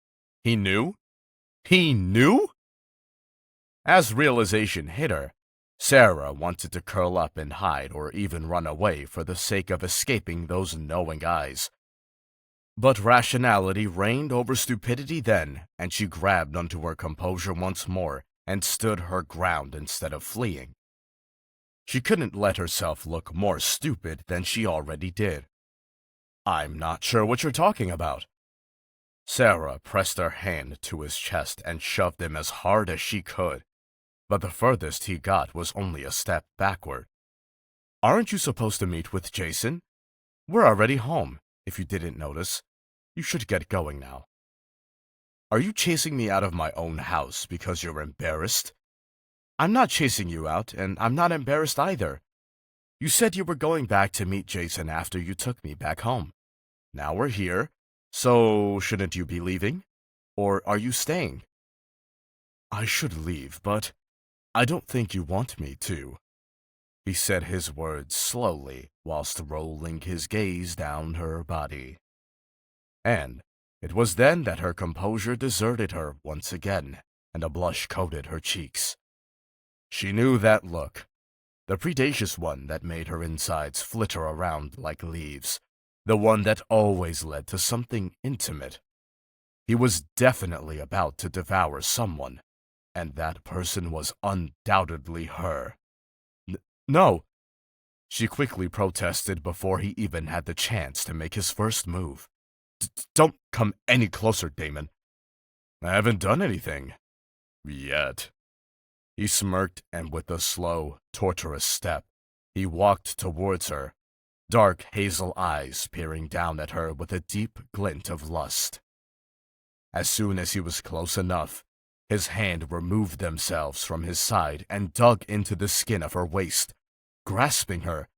S1: he knew? He knew? As realization hit her, Sarah wanted to curl up and hide or even run away for the sake of escaping those knowing eyes. But rationality reigned over stupidity then, and she grabbed onto her composure once more and stood her ground instead of fleeing. She couldn't let herself look more stupid than she already did. "I'm not sure what you're talking about." Sarah pressed her hand to his chest and shoved him as hard as she could, but the furthest he got was only a step backward. "Aren't you supposed to meet with Jason? We're already home, if you didn't notice. You should get going now." "Are you chasing me out of my own house because you're embarrassed?" "I'm not chasing you out, and I'm not embarrassed either. You said you were going back to meet Jason after you took me back home. Now we're here, so shouldn't you be leaving? Or are you staying?" I should leave, but I don't think you want me to. He said his words slowly whilst rolling his gaze down her body. And it was then that her composure deserted her once again, and a blush coated her cheeks. She knew that look, the predacious one that made her insides flitter around like leaves, the one that always led to something intimate. He was definitely about to devour someone, and that person was undoubtedly her. No, she quickly protested before he even had the chance to make his first move. Don't come any closer, Damon. I haven't done anything. Yet. He smirked, and with a slow, torturous step, he walked towards her, dark hazel eyes peering down at her with a deep glint of lust. As soon as he was close enough, his hand removed themselves from his side and dug into the skin of her waist, grasping her,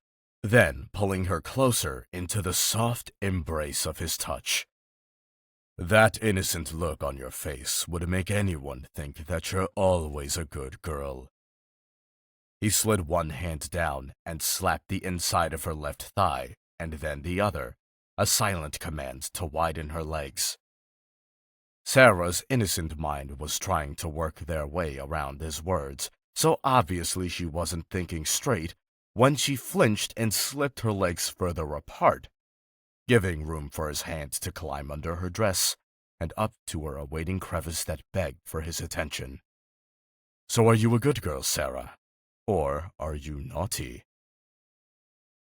S1: then pulling her closer into the soft embrace of his touch. That innocent look on your face would make anyone think that you're always a good girl. He slid one hand down and slapped the inside of her left thigh, and then the other, a silent command to widen her legs. Sarah's innocent mind was trying to work their way around his words, so obviously she wasn't thinking straight when she flinched and slipped her legs further apart, giving room for his hand to climb under her dress and up to her awaiting crevice that begged for his attention. So are you a good girl, Sarah? Or are you naughty?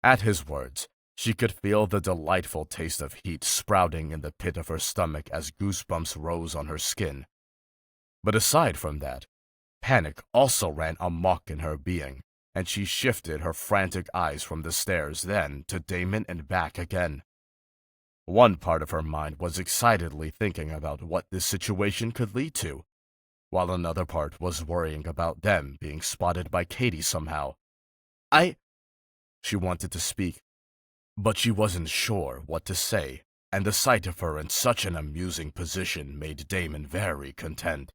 S1: At his words, she could feel the delightful taste of heat sprouting in the pit of her stomach as goosebumps rose on her skin. But aside from that, panic also ran amok in her being, and she shifted her frantic eyes from the stairs then to Damon and back again. One part of her mind was excitedly thinking about what this situation could lead to, while another part was worrying about them being spotted by Katie somehow. She wanted to speak, but she wasn't sure what to say, and the sight of her in such an amusing position made Damon very content.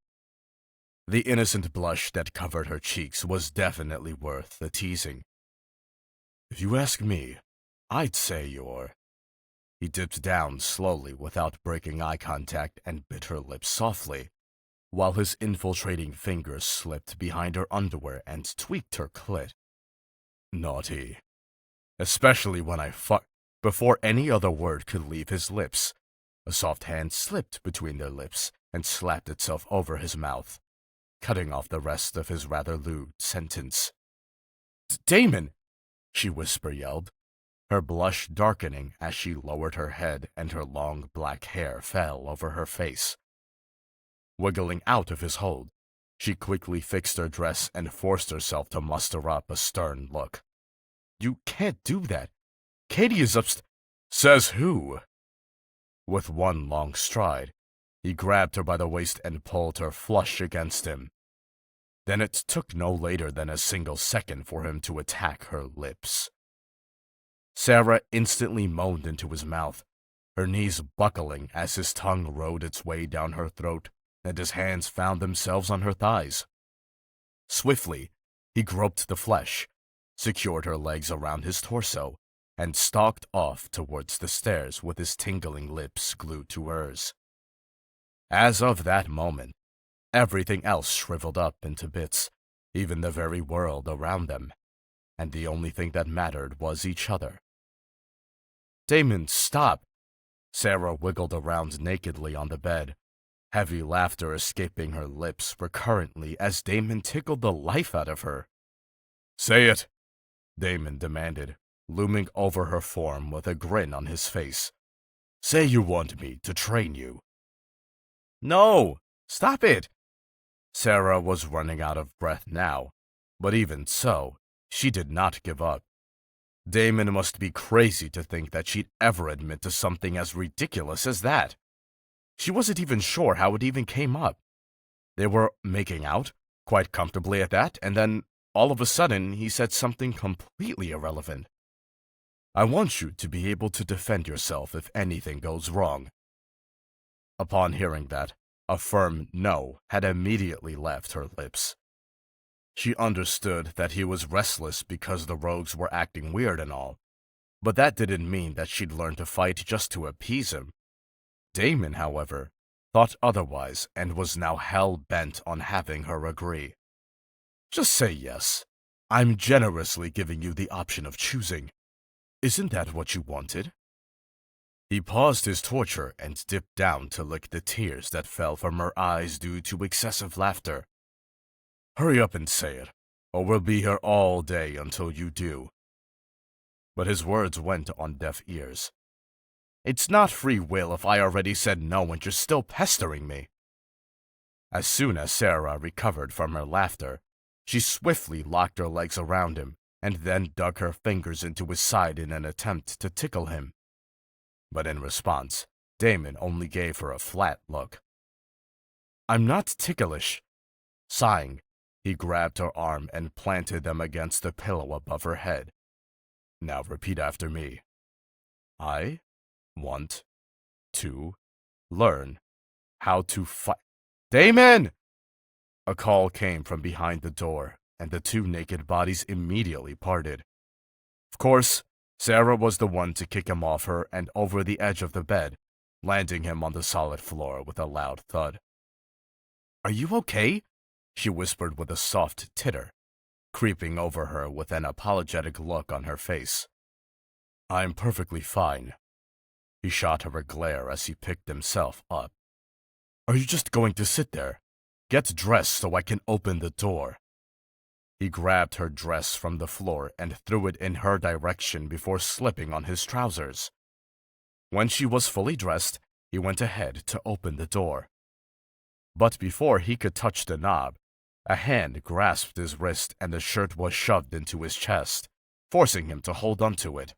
S1: The innocent blush that covered her cheeks was definitely worth the teasing. If you ask me, I'd say you're... He dipped down slowly without breaking eye contact and bit her lips softly, while his infiltrating fingers slipped behind her underwear and tweaked her clit. Naughty. Especially when I fuck. Before any other word could leave his lips, a soft hand slipped between their lips and slapped itself over his mouth, cutting off the rest of his rather lewd sentence. Damon! She whisper-yelled, her blush darkening as she lowered her head and her long black hair fell over her face. Wiggling out of his hold, she quickly fixed her dress and forced herself to muster up a stern look. You can't do that. Katie is Says who? With one long stride, he grabbed her by the waist and pulled her flush against him. Then it took no later than a single second for him to attack her lips. Sarah instantly moaned into his mouth, her knees buckling as his tongue rode its way down her throat and his hands found themselves on her thighs. Swiftly, he groped the flesh, secured her legs around his torso, and stalked off towards the stairs with his tingling lips glued to hers. As of that moment, everything else shriveled up into bits, even the very world around them, and the only thing that mattered was each other. Damon, stop! Sarah wiggled around nakedly on the bed, heavy laughter escaping her lips recurrently as Damon tickled the life out of her. Say it, Damon demanded, looming over her form with a grin on his face. Say you want me to train you. No! Stop it! Sarah was running out of breath now, but even so, she did not give up. Damon must be crazy to think that she'd ever admit to something as ridiculous as that. She wasn't even sure how it even came up. They were making out, quite comfortably at that, and then, all of a sudden, he said something completely irrelevant. I want you to be able to defend yourself if anything goes wrong. Upon hearing that, A firm no had immediately left her lips. She understood that he was restless because the rogues were acting weird and all, but that didn't mean that she'd learn to fight just to appease him. Damon, however, thought otherwise and was now hell-bent on having her agree. Just say yes. I'm generously giving you the option of choosing. Isn't that what you wanted? He paused his torture and dipped down to lick the tears that fell from her eyes due to excessive laughter. Hurry up and say it, or we'll be here all day until you do. But his words went on deaf ears. It's not free will if I already said no and you're still pestering me. As soon as Sarah recovered from her laughter, she swiftly locked her legs around him and then dug her fingers into his side in an attempt to tickle him. But in response, Damon only gave her a flat look. I'm not ticklish. Sighing, he grabbed her arm and planted them against the pillow above her head. Now repeat after me. I want to learn how to fight. Damon! A call came from behind the door, and the two naked bodies immediately parted. Of course, Sarah was the one to kick him off her and over the edge of the bed, landing him on the solid floor with a loud thud. Are you okay? She whispered with a soft titter, creeping over her with an apologetic look on her face. I'm perfectly fine. He shot her a glare as he picked himself up. Are you just going to sit there? Get dressed so I can open the door. He grabbed her dress from the floor and threw it in her direction before slipping on his trousers. When she was fully dressed, he went ahead to open the door. But before he could touch the knob, a hand grasped his wrist and the shirt was shoved into his chest, forcing him to hold onto it.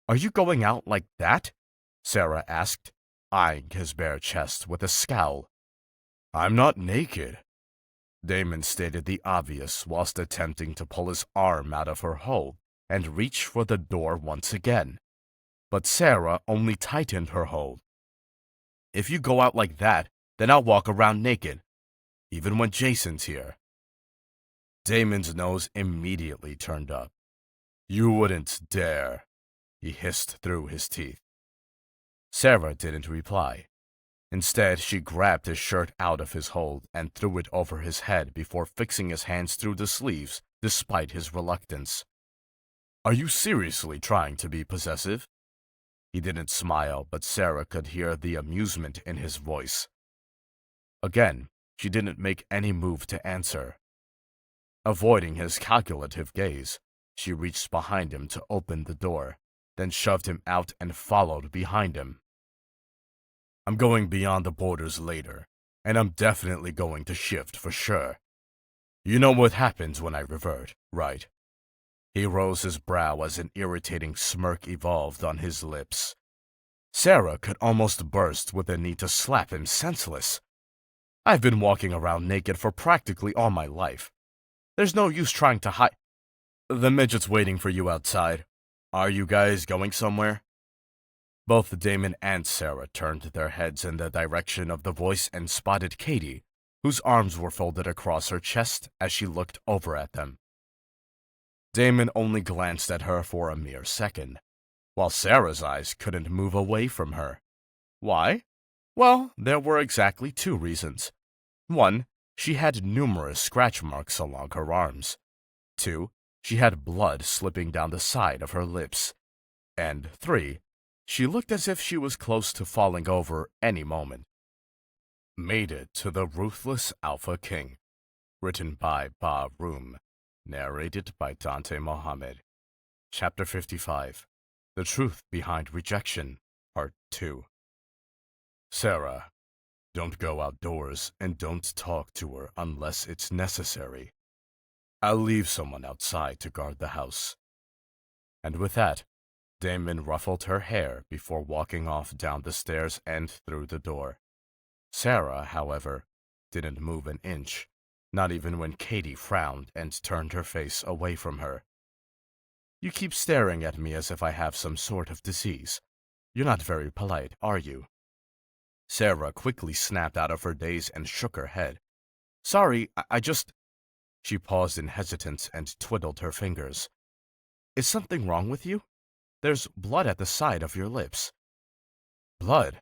S1: Are you going out like that? Sarah asked, eyeing his bare chest with a scowl. I'm not naked. Damon stated the obvious whilst attempting to pull his arm out of her hold and reach for the door once again. But Sarah only tightened her hold. If you go out like that, then I'll walk around naked, even when Jason's here. Damon's nose immediately turned up. You wouldn't dare, he hissed through his teeth. Sarah didn't reply. Instead, she grabbed his shirt out of his hold and threw it over his head before fixing his hands through the sleeves, despite his reluctance. Are you seriously trying to be possessive? He didn't smile, but Sarah could hear the amusement in his voice. Again, she didn't make any move to answer. Avoiding his calculative gaze, she reached behind him to open the door, then shoved him out and followed behind him. I'm going beyond the borders later, and I'm definitely going to shift for sure. You know what happens when I revert, right? He rose his brow as an irritating smirk evolved on his lips. Sarah could almost burst with the need to slap him senseless. I've been walking around naked for practically all my life. There's no use trying to hide. The midget's waiting for you outside. Are you guys going somewhere? Both Damon and Sarah turned their heads in the direction of the voice and spotted Katie, whose arms were folded across her chest as she looked over at them. Damon only glanced at her for a mere second, while Sarah's eyes couldn't move away from her. Why? Well, there were exactly two reasons. One, she had numerous scratch marks along her arms. Two, she had blood slipping down the side of her lips. And three, she looked as if she was close to falling over any moment. Made It to the Ruthless Alpha King. Written by Ba Room. Narrated by Dante Mohammed. Chapter 55. The Truth Behind Rejection. Part 2. Sarah, don't go outdoors and don't talk to her unless it's necessary. I'll leave someone outside to guard the house. And with that, Damon ruffled her hair before walking off down the stairs and through the door. Sarah, however, didn't move an inch, not even when Katie frowned and turned her face away from her. You keep staring at me as if I have some sort of disease. You're not very polite, are you? Sarah quickly snapped out of her daze and shook her head. Sorry, I just... She paused in hesitance and twiddled her fingers. Is something wrong with you? There's blood at the side of your lips. Blood?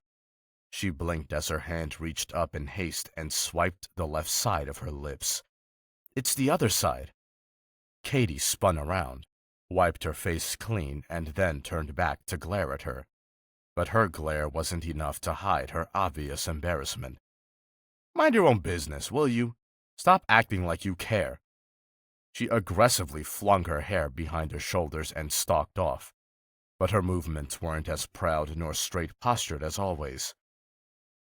S1: She blinked as her hand reached up in haste and swiped the left side of her lips. It's the other side. Katie spun around, wiped her face clean, and then turned back to glare at her. But her glare wasn't enough to hide her obvious embarrassment. Mind your own business, will you? Stop acting like you care. She aggressively flung her hair behind her shoulders and stalked off, but her movements weren't as proud nor straight-postured as always.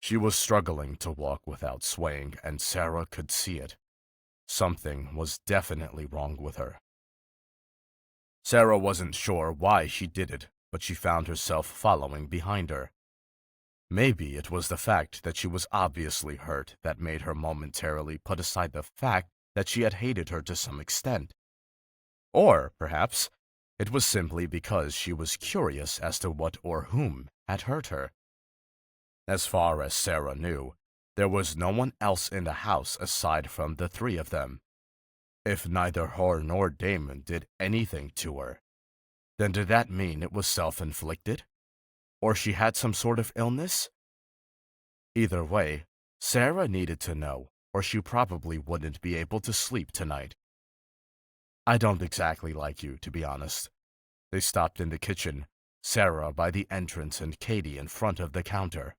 S1: She was struggling to walk without swaying, and Sarah could see it. Something was definitely wrong with her. Sarah wasn't sure why she did it, but she found herself following behind her. Maybe it was the fact that she was obviously hurt that made her momentarily put aside the fact that she had hated her to some extent. Or, perhaps, it was simply because she was curious as to what or whom had hurt her. As far as Sarah knew, there was no one else in the house aside from the three of them. If neither her nor Damon did anything to her, then did that mean it was self-inflicted? Or she had some sort of illness? Either way, Sarah needed to know, or she probably wouldn't be able to sleep tonight. I don't exactly like you, to be honest. They stopped in the kitchen, Sarah by the entrance and Katie in front of the counter.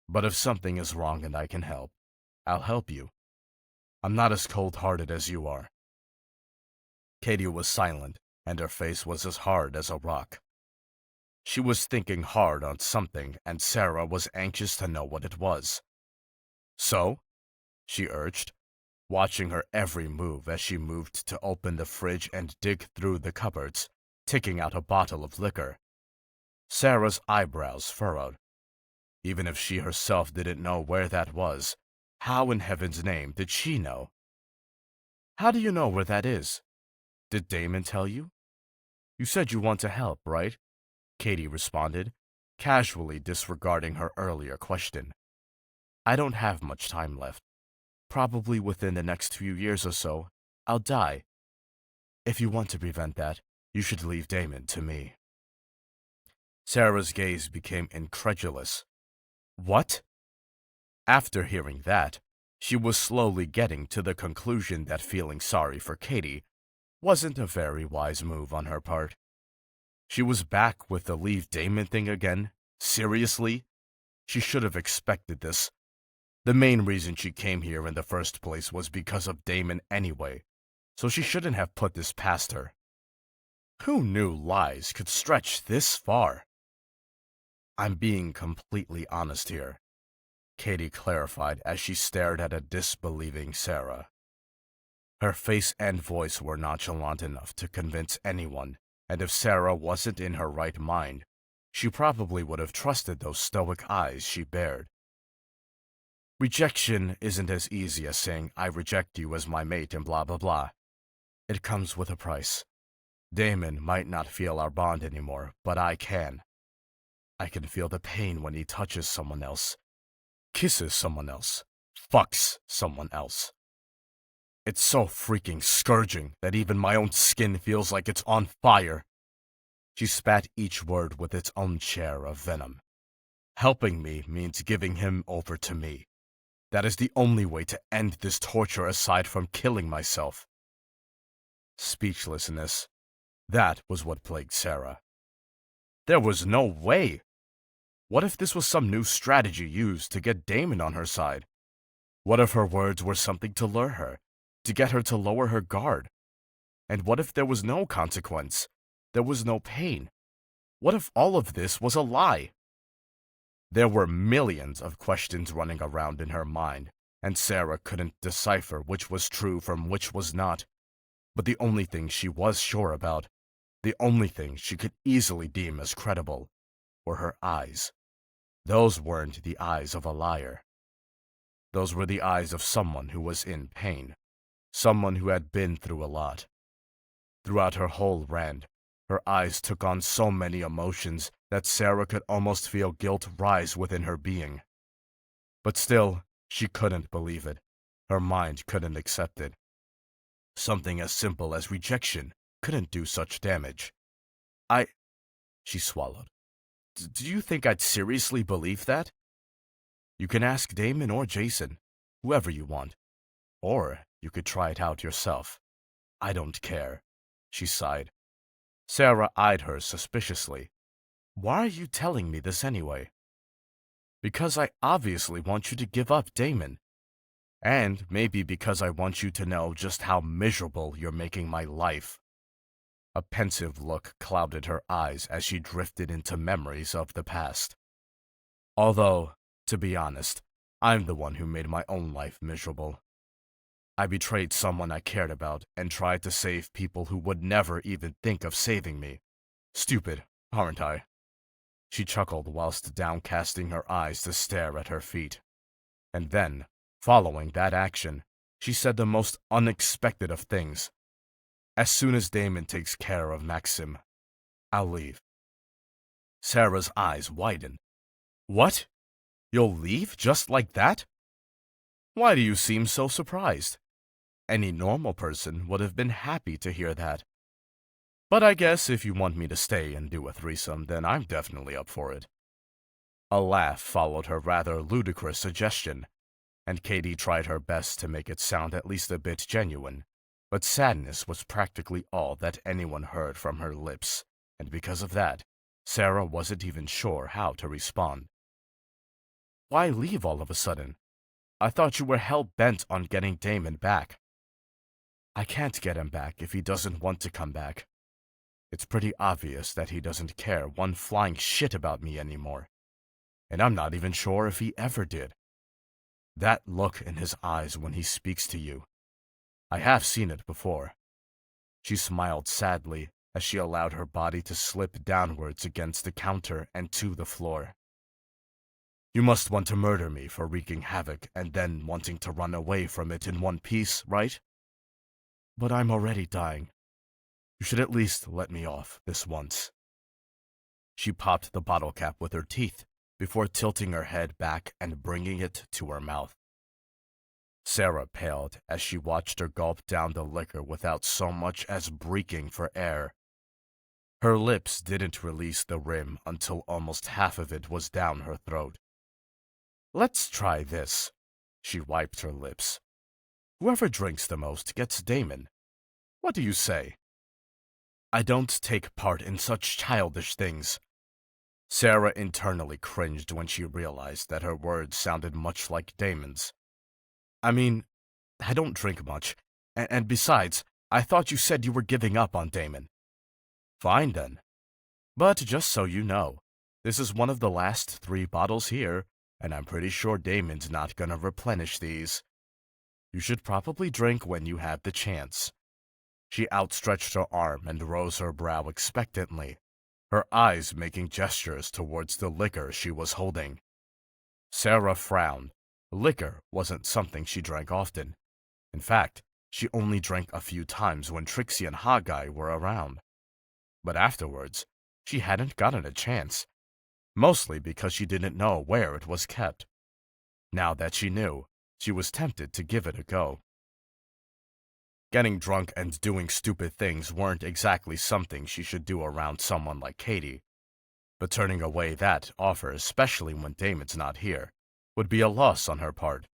S1: But if something is wrong and I can help, I'll help you. I'm not as cold-hearted as you are. Katie was silent, and her face was as hard as a rock. She was thinking hard on something, and Sarah was anxious to know what it was. So? She urged, watching her every move as she moved to open the fridge and dig through the cupboards, taking out a bottle of liquor. Sarah's eyebrows furrowed. Even if she herself didn't know where that was, how in heaven's name did she know? How do you know where that is? Did Damon tell you? You said you want to help, right? Katie responded, casually disregarding her earlier question. I don't have much time left. Probably within the next few years or so, I'll die. If you want to prevent that, you should leave Damon to me. Sarah's gaze became incredulous. What? After hearing that, she was slowly getting to the conclusion that feeling sorry for Katie wasn't a very wise move on her part. She was back with the leave Damon thing again? Seriously? She should have expected this. The main reason she came here in the first place was because of Damon anyway, so she shouldn't have put this past her. Who knew lies could stretch this far? I'm being completely honest here, Katie clarified as she stared at a disbelieving Sarah. Her face and voice were nonchalant enough to convince anyone, and if Sarah wasn't in her right mind, she probably would have trusted those stoic eyes she bared. Rejection isn't as easy as saying, I reject you as my mate and blah blah blah. It comes with a price. Damon might not feel our bond anymore, but I can. I can feel the pain when he touches someone else, kisses someone else, fucks someone else. It's so freaking scourging that even my own skin feels like it's on fire. She spat each word with its own share of venom. Helping me means giving him over to me. That is the only way to end this torture aside from killing myself. Speechlessness. That was what plagued Sarah. There was no way. What if this was some new strategy used to get Damon on her side? What if her words were something to lure her, to get her to lower her guard? And what if there was no consequence? There was no pain? What if all of this was a lie? There were millions of questions running around in her mind, and Sarah couldn't decipher which was true from which was not. But the only thing she was sure about, the only thing she could easily deem as credible, were her eyes. Those weren't the eyes of a liar. Those were the eyes of someone who was in pain, someone who had been through a lot. Throughout her whole rant, her eyes took on so many emotions that Sarah could almost feel guilt rise within her being. But still, she couldn't believe it. Her mind couldn't accept it. Something as simple as rejection couldn't do such damage. She swallowed. Do you think I'd seriously believe that? You can ask Damon or Jason, whoever you want. Or you could try it out yourself. I don't care, she sighed. Sarah eyed her suspiciously. Why are you telling me this anyway? Because I obviously want you to give up Damon. And maybe because I want you to know just how miserable you're making my life. A pensive look clouded her eyes as she drifted into memories of the past. Although, to be honest, I'm the one who made my own life miserable. I betrayed someone I cared about and tried to save people who would never even think of saving me. Stupid, aren't I? She chuckled whilst downcasting her eyes to stare at her feet. And then, following that action, she said the most unexpected of things. As soon as Damon takes care of Maxim, I'll leave. Sarah's eyes widened. What? You'll leave just like that? Why do you seem so surprised? Any normal person would have been happy to hear that. But I guess if you want me to stay and do a threesome, then I'm definitely up for it. A laugh followed her rather ludicrous suggestion, and Katie tried her best to make it sound at least a bit genuine. But sadness was practically all that anyone heard from her lips, and because of that, Sarah wasn't even sure how to respond. Why leave all of a sudden? I thought you were hell-bent on getting Damon back. I can't get him back if he doesn't want to come back. It's pretty obvious that he doesn't care one flying shit about me anymore. And I'm not even sure if he ever did. That look in his eyes when he speaks to you. I have seen it before. She smiled sadly as she allowed her body to slip downwards against the counter and to the floor. You must want to murder me for wreaking havoc and then wanting to run away from it in one piece, right? But I'm already dying. You should at least let me off this once. She popped the bottle cap with her teeth before tilting her head back and bringing it to her mouth. Sarah paled as she watched her gulp down the liquor without so much as breathing for air. Her lips didn't release the rim until almost half of it was down her throat. Let's try this. She wiped her lips. Whoever drinks the most gets Damon. What do you say? I don't take part in such childish things. Sarah internally cringed when she realized that her words sounded much like Damon's. I mean, I don't drink much, and besides, I thought you said you were giving up on Damon. Fine then. But just so you know, this is one of the last 3 bottles here, and I'm pretty sure Damon's not gonna replenish these. You should probably drink when you have the chance. She outstretched her arm and rose her brow expectantly, her eyes making gestures towards the liquor she was holding. Sarah frowned. Liquor wasn't something she drank often. In fact, she only drank a few times when Trixie and Hawkeye were around. But afterwards, she hadn't gotten a chance, mostly because she didn't know where it was kept. Now that she knew, she was tempted to give it a go. Getting drunk and doing stupid things weren't exactly something she should do around someone like Katie, but turning away that offer, especially when Damon's not here, would be a loss on her part.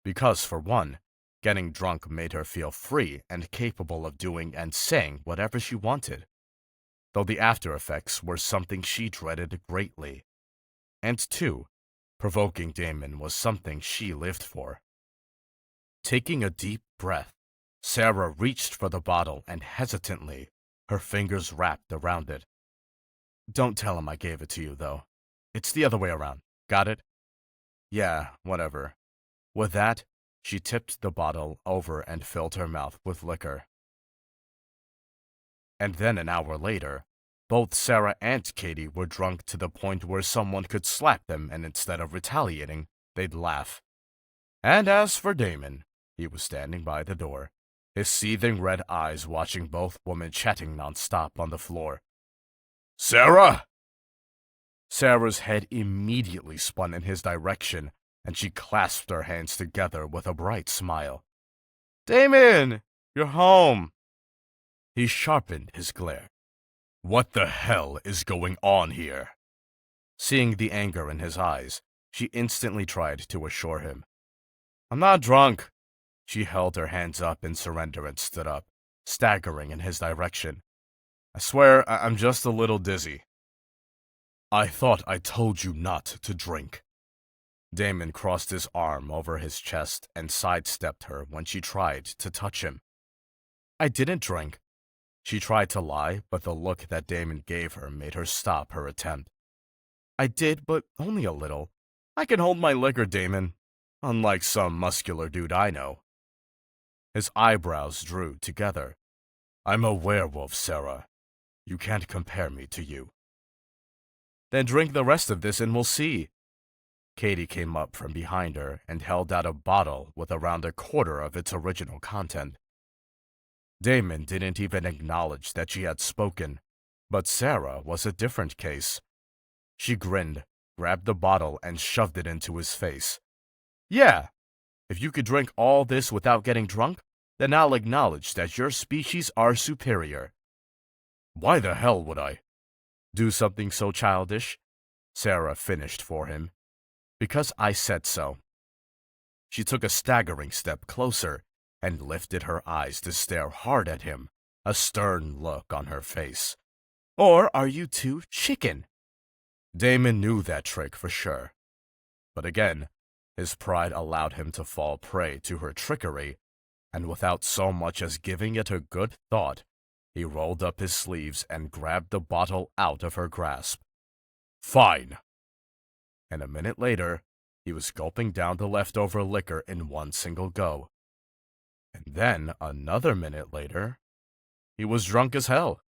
S1: Because, for one, getting drunk made her feel free and capable of doing and saying whatever she wanted, though the after effects were something she dreaded greatly. And 2, provoking Damon was something she lived for. Taking a deep breath, Sarah reached for the bottle and hesitantly, her fingers wrapped around it. Don't tell him I gave it to you, though. It's the other way around. Got it? Yeah, whatever. With that, she tipped the bottle over and filled her mouth with liquor. And then an hour later, both Sarah and Katie were drunk to the point where someone could slap them and instead of retaliating, they'd laugh. And as for Damon, he was standing by the door, his seething red eyes watching both women chatting nonstop on the floor. Sarah! Sarah's head immediately spun in his direction, and she clasped her hands together with a bright smile. "Damon, you're home!" He sharpened his glare. "What the hell is going on here?" Seeing the anger in his eyes, she instantly tried to assure him. "I'm not drunk." She held her hands up in surrender and stood up, staggering in his direction. "I swear I'm just a little dizzy." "I thought I told you not to drink." Damon crossed his arm over his chest and sidestepped her when she tried to touch him. "I didn't drink." She tried to lie, but the look that Damon gave her made her stop her attempt. "I did, but only a little. I can hold my liquor, Damon, unlike some muscular dude I know." His eyebrows drew together. "I'm a werewolf, Sarah. You can't compare me to you." "Then drink the rest of this and we'll see." Katie came up from behind her and held out a bottle with around a quarter of its original content. Damon didn't even acknowledge that she had spoken, but Sarah was a different case. She grinned, grabbed the bottle, and shoved it into his face. "Yeah, if you could drink all this without getting drunk, then I'll acknowledge that your species are superior." "Why the hell would I?" "Do something so childish?" Sarah finished for him. "Because I said so." She took a staggering step closer and lifted her eyes to stare hard at him, a stern look on her face. "Or are you too chicken?" Damon knew that trick for sure. But again, his pride allowed him to fall prey to her trickery, and without so much as giving it a good thought, he rolled up his sleeves and grabbed the bottle out of her grasp. "Fine." And a minute later, he was gulping down the leftover liquor in one single go. And then, another minute later, he was drunk as hell.